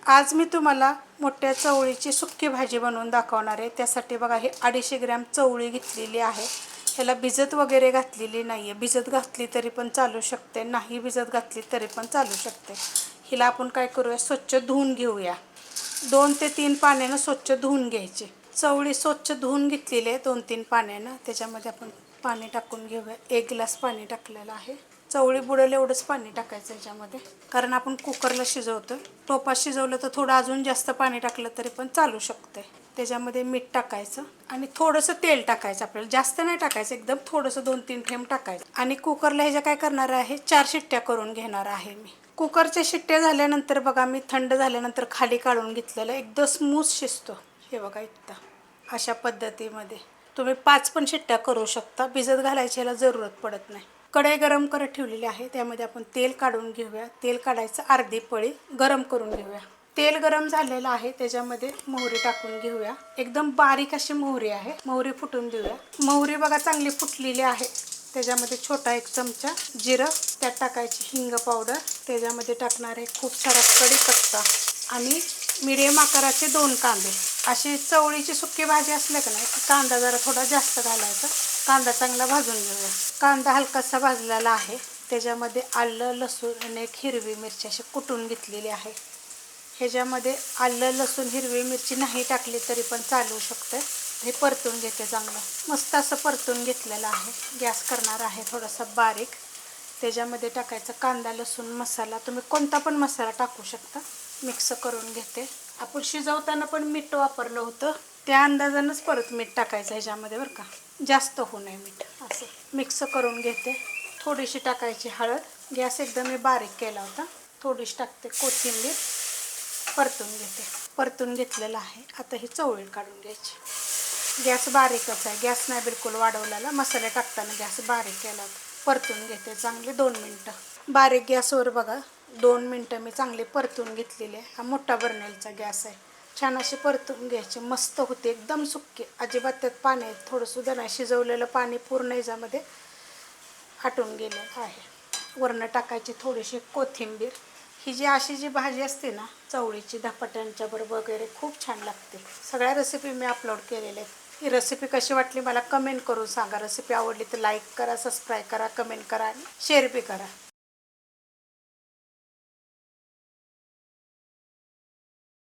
आज मी तुम्हाला मोठ्या चवळीची सुक्की भाजी बनवून दाखवणार आहे। त्यासाठी बघा हे 250 ग्रॅम चवळी घेतलेली आहे। ह्याला भिजत वगैरे घातलेली नाही आहे। भिजत घातली तरी पण चालू शकते, नाही भिजत घातली तरी पण चालू शकते। हिला आपण काय करूया, स्वच्छ धुवून घेऊया। 2 ते 3 पाण्यानं स्वच्छ धुवून घ्यायची। चवळी स्वच्छ धुवून घेतलेली आहे 2-3 पाण्यानं। त्याच्यामध्ये आपण पाणी टाकून घेऊया। 1 ग्लास पाणी टाकलेलं आहे। चवळी बुडेल एवढंच पाणी टाकायचं याच्यामध्ये, कारण आपण कुकरला शिजवतो। टोपात शिजवलं तर थोडं अजून जास्त पाणी टाकलं तरी पण चालू शकते। त्याच्यामध्ये मीठ टाकायचं आणि थोडंसं तेल टाकायचं। आपल्याला जास्त नाही टाकायचं, एकदम थोडंसं 2-3 थेंब टाकायचं। आणि कुकरला ह्याच्या काय करणार आहे, 4 शिट्ट्या करून घेणार आहे मी। कुकरच्या शिट्ट्या झाल्यानंतर बघा मी थंड झाल्यानंतर खाली काढून घेतलेलं, एकदम स्मूथ शिजतो। हे बघा इतका अशा पद्धतीमध्ये तुम्ही 5 पण शिट्ट्या करू शकता। भिजत घालायची ह्याला जरूरत पडत नाही। कढई गरम करत ठेवलेली आहे, त्यामध्ये आपण तेल काढून घेऊया। तेल काढायचं, अर्धी पळी गरम करून घेऊया। तेल गरम झालेलं आहे, त्याच्यामध्ये मोहरी टाकून घेऊया। एकदम बारीक अशी मोहरी आहे, मोहरी फुटून देऊया। मोहरी बघा चांगली फुटलेली आहे। त्याच्यामध्ये छोटा 1 चमचा जिरं, त्यात टाकायची हिंग पावडर, त्याच्यामध्ये टाकणार आहे खूप सारा कढीपत्ता आणि मीडियम आकाराचे 2 कांदे। अशी चवळीची सुक्की भाजी असल्या का नाही, कांदा जरा थोडा जास्त घालायचा। कांदा चांगला भाजून घेऊया। कांदा हलकासा भाजलेला आहे, त्याच्यामध्ये आलं, लसूण आणि 1 हिरवी मिरची अशी कुटून घेतलेली आहे। ह्याच्यामध्ये आलं, लसूण, हिरवी मिरची नाही टाकली तरी पण चालू शकते। हे परतून घेते चांगलं, मस्त असं परतून घेतलेलं आहे। गॅस करणार आहे थोडासा बारीक। त्याच्यामध्ये टाकायचा कांदा, लसूण मसाला, तुम्ही कोणता पण मसाला टाकू शकता। मिक्स करून घेते। आपण शिजवताना पण मीठ वापरलं होतं, त्या अंदाजानंच परत मीठ टाकायचं ह्याच्यामध्ये बरं का, जास्त होऊ नये मीठ। असं मिक्स करून घेते। थोडीशी टाकायची हळद, गॅस एकदम मी बारीक केला होता। थोडीशी टाकते कोथिंबीर, परतून घेते। परतून घेतलेलं आहे। आता ही चवळी काढून घ्यायची। गॅस बारीकच आहे, गॅस नाही बिलकुल वाढवलेला। मसाले टाकताना गॅस बारीक केला होता। परतून घेते चांगले 2 मिनटं। बारीक गॅसवर बघा 2 मिनटं मी चांगले परतून घेतलेले आहे। हा मोठा बर्नलचा गॅस आहे। छान असे परतून घ्यायचे, मस्त होते एकदम सुक्के। अजिबात त्यात पाणी थोडं सुद्धा नाही, शिजवलेलं पाणी पूर्ण ह्याच्यामध्ये आटून गेलेलं आहे। वरनं टाकायची थोडीशी कोथिंबीर। ही जी अशी जी भाजी असते ना चवळीची, धपाट्यांच्या बरोबर वगैरे खूप छान लागते। सगळ्या रेसिपी मी अपलोड केलेल्या आहेत। ही रेसिपी कशी वाटली मला कमेंट करून सांगा। रेसिपी आवडली तर लाईक करा, सबस्क्राईब करा, कमेंट करा आणि शेअर बी करा।